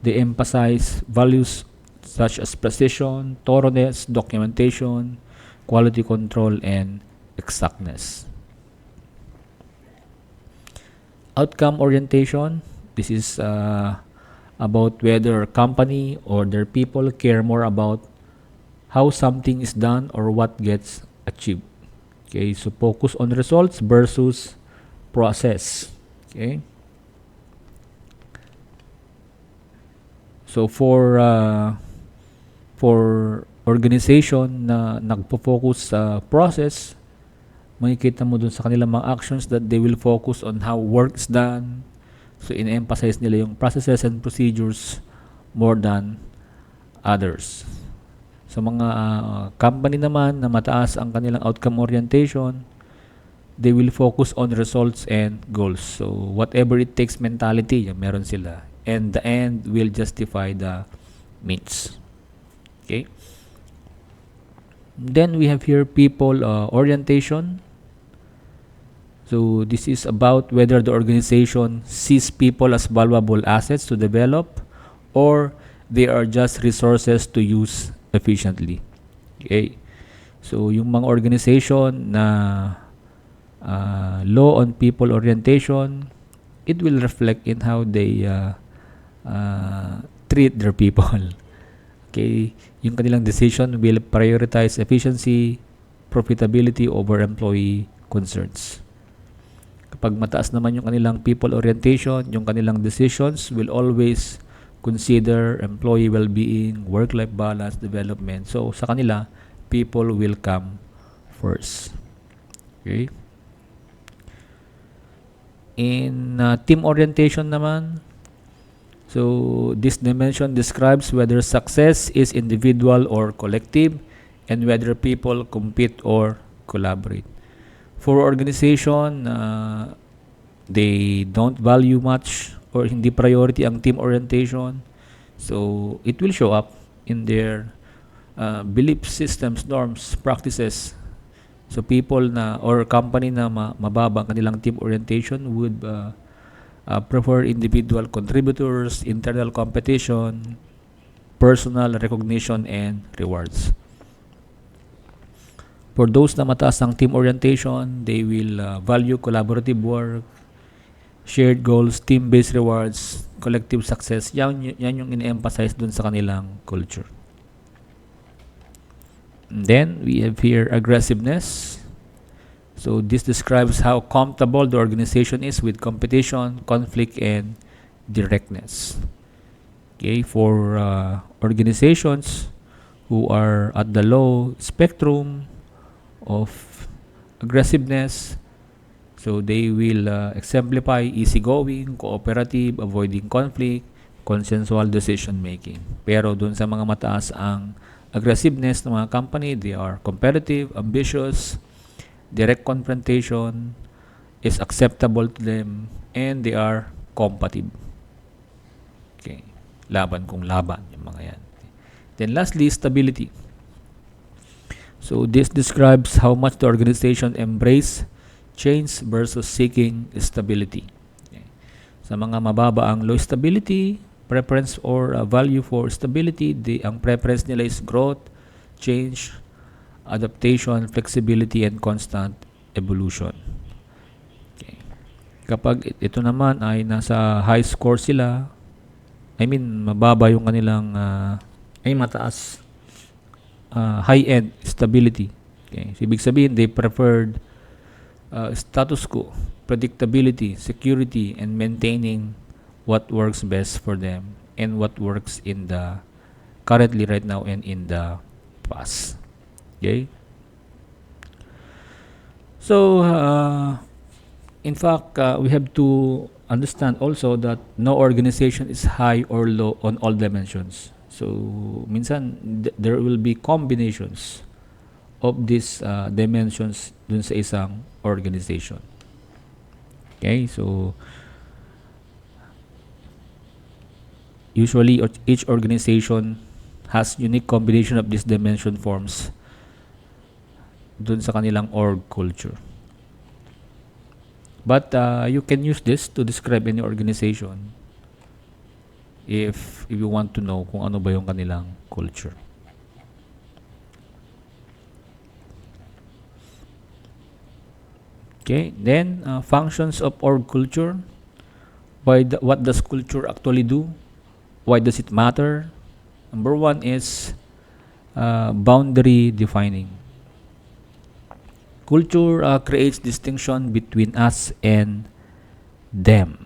they emphasize values such as precision, thoroughness, documentation, quality control, and exactness. Outcome orientation. This is about whether a company or their people care more about how something is done or what gets achieved. Okay, so focus on results versus process. Okay. So for organization na nagpo-focus sa process, makikita mo dun sa kanilang mga actions that they will focus on how work is done. So in-emphasize nila yung processes and procedures more than others. Sa mga company naman na mataas ang kanilang outcome orientation, they will focus on results and goals. So whatever it takes mentality, meron sila. And the end will justify the means. Okay. Then we have here people orientation. So this is about whether the organization sees people as valuable assets to develop or they are just resources to use efficiently. Okay. So yung mga organization na low on people orientation, it will reflect in how they treat their people. Okay, yung kanilang decision will prioritize efficiency, profitability over employee concerns. Kapag mataas naman yung kanilang people orientation, yung kanilang decisions will always consider employee well-being, work-life balance, development. So, sa kanila, people will come first. Okay? In team orientation naman, so this dimension describes whether success is individual or collective and whether people compete or collaborate. For organization, they don't value much or hindi priority ang team orientation. So, it will show up in their belief systems, norms, practices. So, people na or company na mababa ang kanilang team orientation would prefer individual contributors, internal competition, personal recognition, and rewards. For those na mataas ang team orientation, they will value collaborative work, shared goals, team-based rewards, collective success. Yan yung in-emphasize dun sa kanilang culture. And then, we have here aggressiveness. So, this describes how comfortable the organization is with competition, conflict, and directness. Okay, for organizations who are at the low spectrum of aggressiveness, so they will exemplify easygoing, cooperative, avoiding conflict, consensual decision making. Pero dun sa mga mataas ang aggressiveness ng mga company, they are competitive, ambitious, direct confrontation is acceptable to them, and they are combative. Okay, laban kung laban yung mga yan. Then lastly, stability. So this describes how much the organization embrace change versus seeking stability. Okay. Sa mga mababa ang low stability, preference or value for stability, ang preference nila is growth, change, adaptation, flexibility, and constant evolution. Okay. Kapag ito naman ay nasa high score sila, mababa yung kanilang mataas high-end stability. Okay. So, ibig sabihin, they preferred status quo, predictability, security, and maintaining what works best for them and what works in the currently right now and in the past. Okay? So, in fact, we have to understand also that no organization is high or low on all dimensions. So, minsan, there will be combinations of these dimensions dun sa isang organization. Okay? So, usually, each organization has unique combination of these dimension forms dun sa kanilang org culture. But you can use this to describe any organization if you want to know kung ano ba yung kanilang culture. Okay, then functions of org culture. What does culture actually do? Why does it matter? Number one is boundary defining. Culture creates distinction between us and them.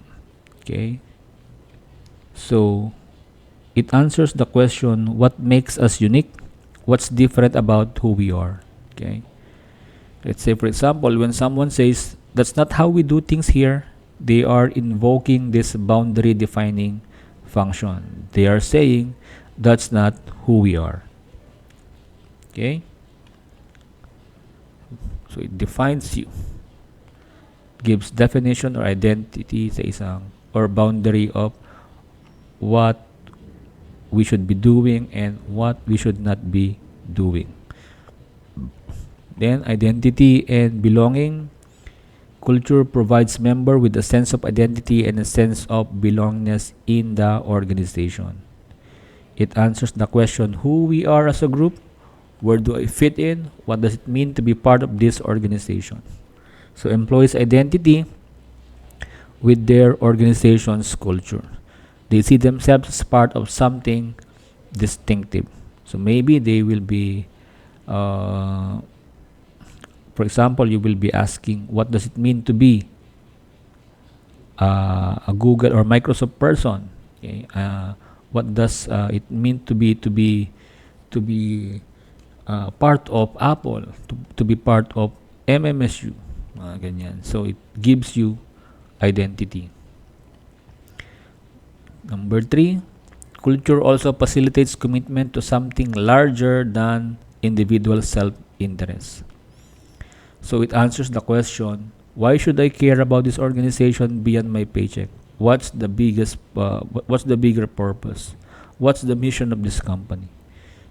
Okay? So, it answers the question, what makes us unique? What's different about who we are? Okay? Let's say, for example, when someone says, that's not how we do things here, they are invoking this boundary defining function. They are saying, that's not who we are. Okay? So, it defines you. Gives definition or identity sa isang or boundary of what we should be doing and what we should not be doing. Then, identity and belonging. Culture provides member with a sense of identity and a sense of belongingness in the organization. It answers the question, who we are as a group, where do I fit in, what does it mean to be part of this organization. So, employees' identity with their organization's culture. They see themselves as part of something distinctive. So, maybe they will be For example, you will be asking, what does it mean to be a Google or Microsoft person? Okay? What does it mean to be part of Apple, to be part of MMSU, ganyan. So it gives you identity. Number 3, culture also facilitates commitment to something larger than individual self-interest. So it answers the question, why should I care about this organization beyond my paycheck? What's the bigger purpose? What's the mission of this company?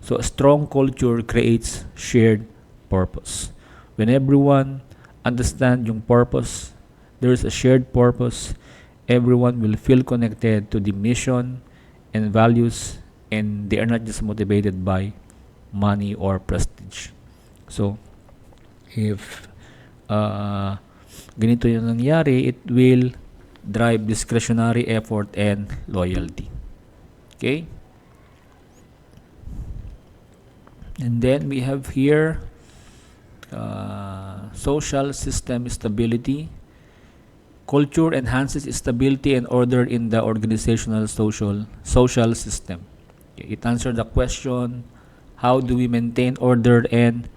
So a strong culture creates shared purpose. When everyone understands yung purpose, there is a shared purpose, everyone will feel connected to the mission and values, and they are not just motivated by money or prestige. So, if ganito yung nangyari, it will drive discretionary effort and loyalty. Okay? And then we have here social system stability. Culture enhances stability and order in the organizational social system. Okay, it answered the question, how do we maintain order and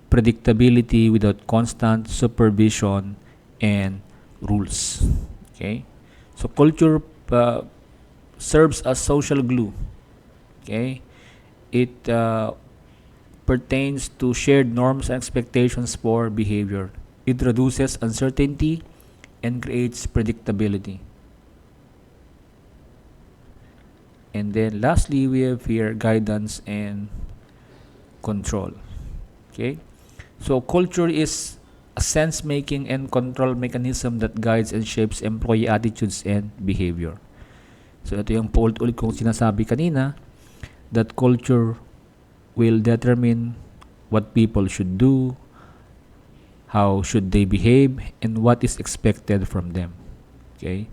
predictability without constant supervision and rules? Okay, so culture serves as social glue. Okay, it pertains to shared norms and expectations for behavior. It reduces uncertainty and creates predictability. And then lastly, we have here guidance and control. Okay? So culture is a sense-making and control mechanism that guides and shapes employee attitudes and behavior. So ito yung paulit-ulit kong sinasabi kanina, that culture will determine what people should do, how should they behave, and what is expected from them. Okay?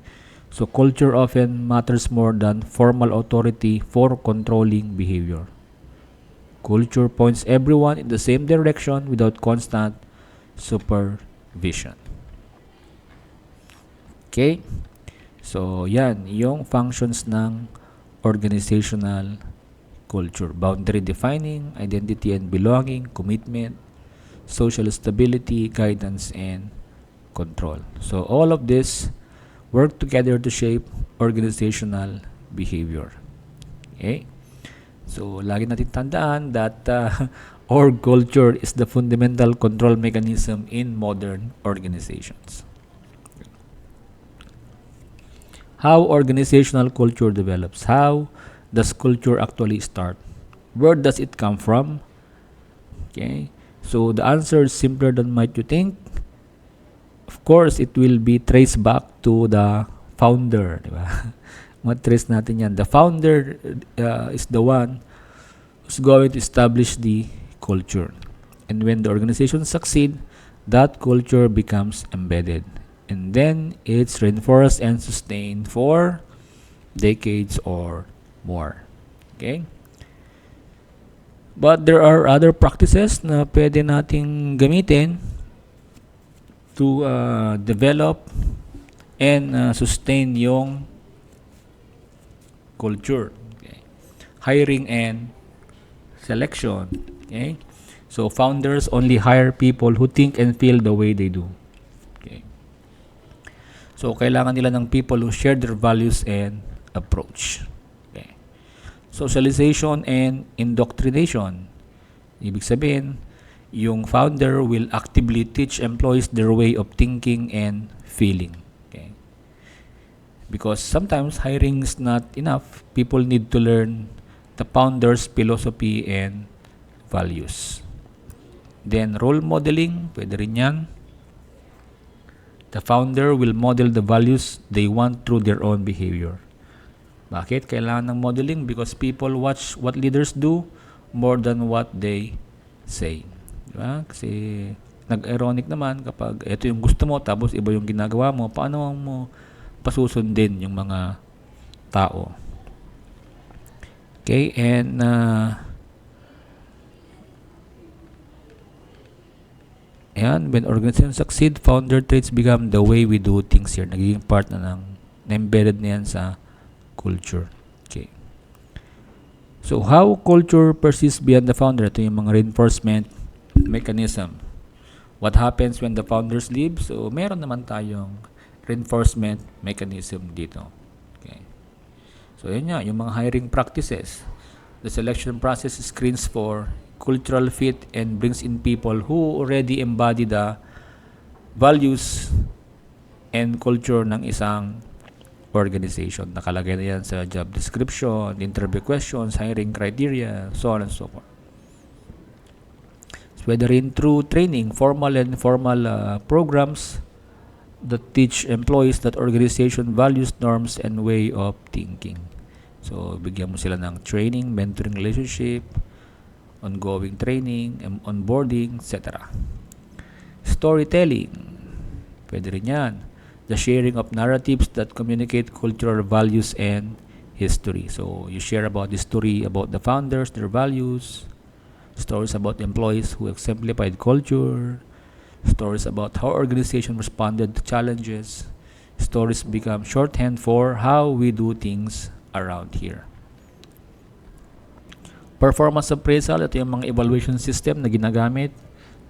So culture often matters more than formal authority for controlling behavior. Culture points everyone in the same direction without constant supervision. Okay? So, yan, yung functions ng organizational culture. Boundary defining, identity and belonging, commitment, social stability, guidance, and control. So all of this work together to shape organizational behavior. Okay? So lagi natin tandaan that org culture is the fundamental control mechanism in modern organizations. How organizational culture develops? How does culture actually start? Where does it come from? Okay, so the answer is simpler than might you think. Of course, it will be traced back to the founder, di ba? Matrace natin yan. The founder is the one who's going to establish the culture. And when the organization succeeds, that culture becomes embedded. And then it's reinforced and sustained for decades or more. Okay? But there are other practices na pwede nating gamitin to develop and sustain yung culture. Okay? Hiring and selection. Okay? So founders only hire people who think and feel the way they do. Okay? So kailangan nila ng people who share their values and approach. Socialization and indoctrination. Ibig sabihin, yung founder will actively teach employees their way of thinking and feeling. Okay? Because sometimes hiring is not enough. People need to learn the founder's philosophy and values. Then role modeling, pwede rin yan. The founder will model the values they want through their own behavior. Bakit? Kailangan ng modeling because people watch what leaders do more than what they say. Diba? Kasi nag-ironic naman kapag ito yung gusto mo tapos iba yung ginagawa mo, paano mo pasusundin yung mga tao? Okay, and Ayan, when organizations succeed, founder traits become the way we do things here. Nagiging part na embedded na yan sa culture. Okay. So, how culture persists beyond the founder? Ito yung mga reinforcement mechanism. What happens when the founders leave? So, meron naman tayong reinforcement mechanism dito. Okay. So, yun nga, yung mga hiring practices. The selection process screens for cultural fit and brings in people who already embody the values and culture ng isang organization. Nakalagay na yan sa job description, interview questions, hiring criteria, so on and so forth. So whether in through training, formal and informal programs that teach employees that organization values, norms, and way of thinking. So, bigyan mo sila ng training, mentoring relationship, ongoing training, onboarding, etc. Storytelling. Pwede rin yan. The sharing of narratives that communicate cultural values and history. So, you share about the story about the founders, their values, stories about employees who exemplified culture, stories about how organization responded to challenges. Stories become shorthand for how we do things around here. Performance appraisal, ito yung mga evaluation system na ginagamit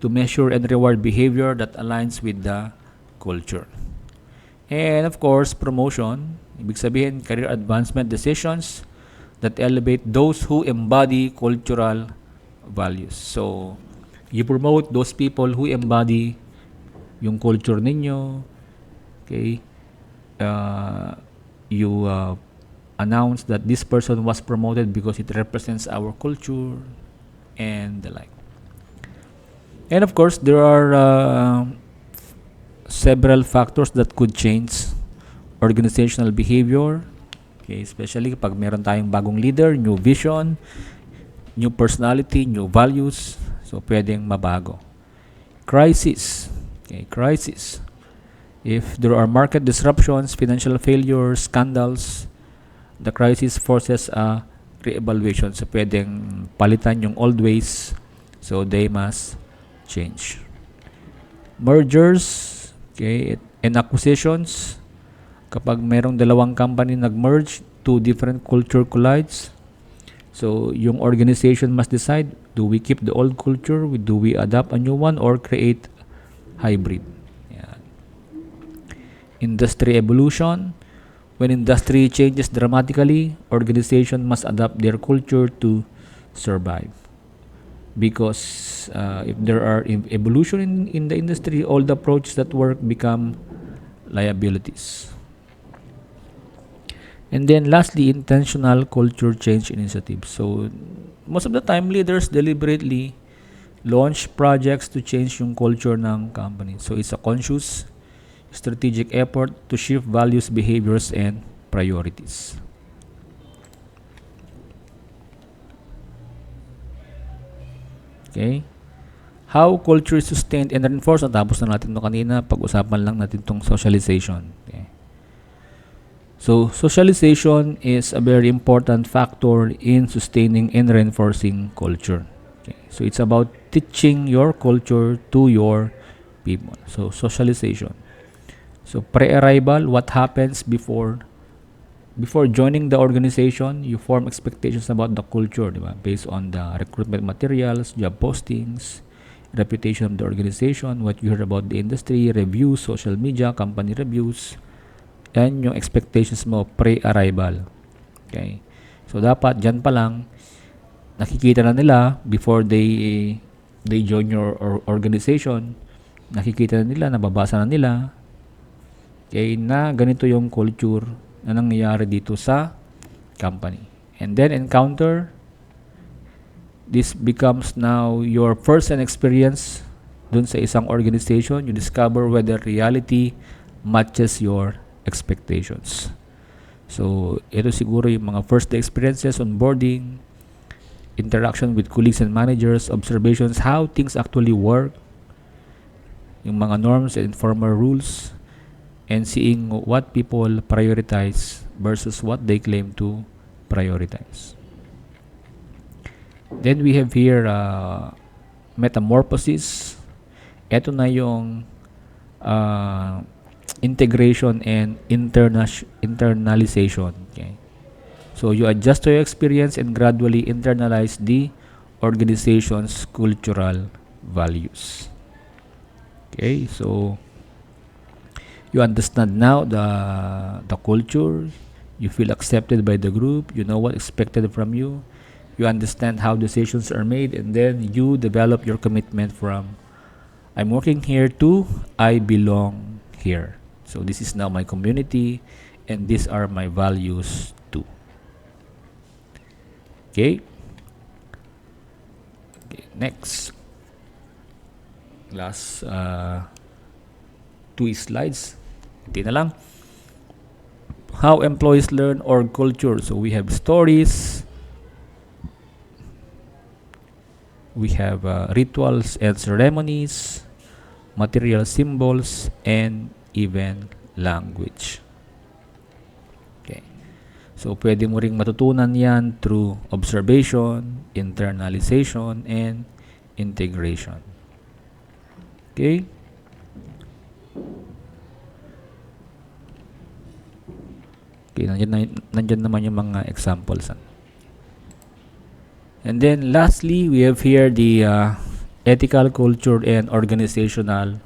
to measure and reward behavior that aligns with the culture. And of course, promotion, ibig sabihin career advancement decisions that elevate those who embody cultural values. So, you promote those people who embody yung culture ninyo. Okay? You announce that this person was promoted because it represents our culture and the like. And of course, there are several factors that could change organizational behavior. Okay, especially pag meron tayong bagong leader, new vision, new personality, new values. So, pwedeng mabago. Crisis. Okay, crisis. If there are market disruptions, financial failures, scandals, the crisis forces a re-evaluation. So, pwedeng palitan yung old ways. So, they must change. Mergers, okay, and acquisitions. Kapag merong dalawang company nag-merge, two different culture collides. So, yung organization must decide, do we keep the old culture? Do we adapt a new one or create hybrid? Yan. Industry evolution. When industry changes dramatically, organization must adapt their culture to survive. Because if there are evolution in the industry, all the approaches that work become liabilities. And then lastly, intentional culture change initiatives. So, most of the time, leaders deliberately launch projects to change yung culture ng company. So, it's a conscious strategic effort to shift values, behaviors, and priorities. Okay? How culture is sustained and reinforced. Natapos na natin ito kanina. Pag-usapan lang natin itong socialization. Okay? So, socialization is a very important factor in sustaining and reinforcing culture. Okay? So, it's about teaching your culture to your people. So, socialization. So, pre-arrival, what happens before joining the organization? You form expectations about the culture, diba? Based on the recruitment materials, job postings, reputation of the organization, what you heard about the industry, reviews, social media, company reviews, and yung expectations mo pre-arrival. Okay? So, dapat dyan pa lang, nakikita na nila before they join your organization, nakikita na nila, nababasa na nila, okay, na ganito yung culture na nangyayari dito sa company. And then encounter, this becomes now your first-hand experience dun sa isang organization. You discover whether reality matches your expectations. So, ito siguro yung mga first-day experiences, onboarding, interaction with colleagues and managers, observations, how things actually work, yung mga norms and informal rules, and seeing what people prioritize versus what they claim to prioritize. Then we have here metamorphosis Ito na yung integration and internalization. Okay? So you adjust to your experience and gradually internalize the organization's cultural values. Okay, so you understand now the culture, you feel accepted by the group, you know what expected from you, you understand how decisions are made, and then you develop your commitment from I'm working here to I belong here. So this is now my community and these are my values too. Okay? Okay, next. Last 2 slides. Hindi na lang. How employees learn org culture. So we have stories. We have rituals and ceremonies, material symbols, and even language. Okay. So pwede mo ring matutunan yan through observation, internalization, and integration. Okay? Okay, nandyan naman yung mga examples. And then lastly, we have here the ethical culture and organizational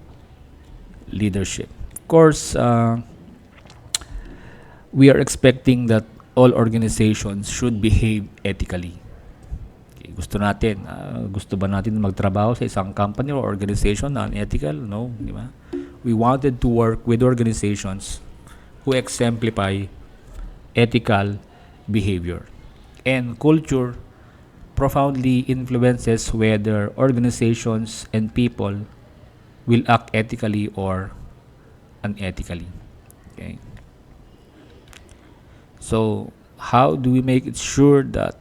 leadership. Of course, we are expecting that all organizations should behave ethically. Okay, gusto ba natin magtrabaho sa isang company or organization na unethical? No, di ba? We wanted to work with organizations who exemplify ethical behavior. And culture profoundly influences whether organizations and people will act ethically or unethically. Okay. So, how do we make it sure that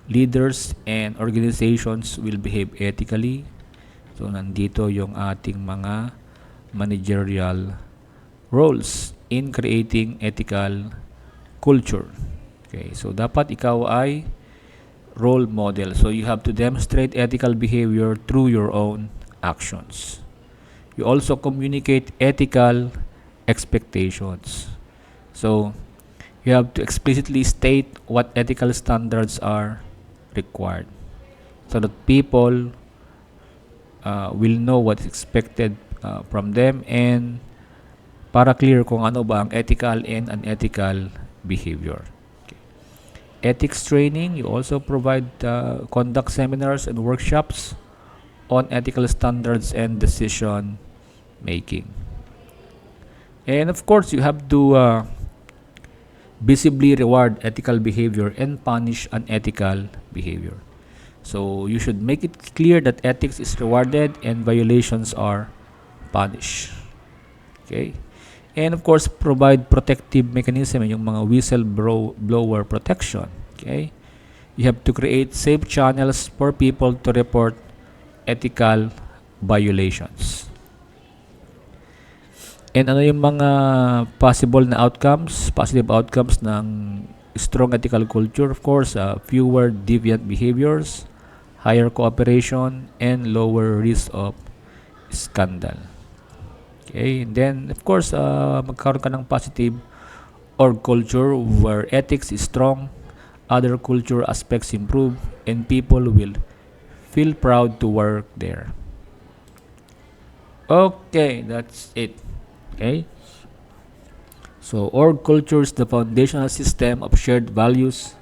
leaders and organizations will behave ethically? So, nandito yung ating mga managerial roles in creating ethical culture. Okay, so dapat ikaw ay role model. So you have to demonstrate ethical behavior through your own actions. You also communicate ethical expectations. So you have to explicitly state what ethical standards are required so that people will know what is expected from them and para clear kung ano ba ang ethical and unethical behavior. Ethics training, you also provide conduct seminars and workshops on ethical standards and decision making. And of course, you have to visibly reward ethical behavior and punish unethical behavior. So you should make it clear that ethics is rewarded and violations are punished. Okay? And of course, provide protective mechanism, yung mga whistleblower protection. Okay? You have to create safe channels for people to report ethical violations. And ano yung mga possible na outcomes, positive outcomes ng strong ethical culture? Of course, fewer deviant behaviors, higher cooperation, and lower risk of scandal. Okay, and then of course, magkaroon ka ng positive org culture where ethics is strong, other culture aspects improve, and people will feel proud to work there. Okay, that's it. Okay, so org culture is the foundational system of shared values,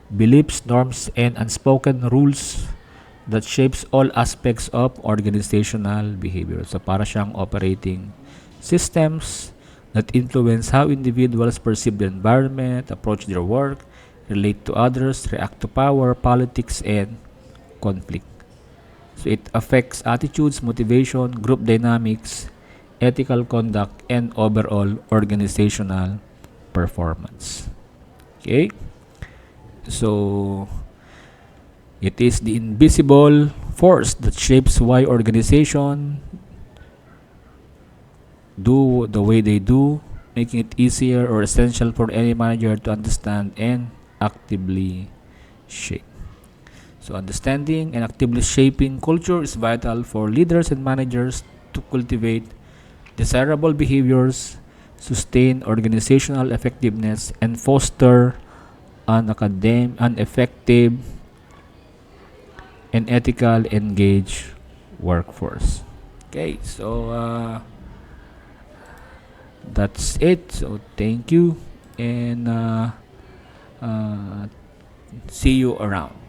beliefs, norms, and unspoken rules that shapes all aspects of organizational behavior. So para siyang operating systems that influence how individuals perceive the environment, approach their work, relate to others, react to power, politics, and conflict. So it affects attitudes, motivation, group dynamics, ethical conduct, and overall organizational performance. Okay? So it is the invisible force that shapes why organizations do the way they do, making it easier or essential for any manager to understand and actively shape. So understanding and actively shaping culture is vital for leaders and managers to cultivate desirable behaviors, sustain organizational effectiveness, and foster an effective and ethical engaged workforce. Okay, so that's it. So thank you and see you around.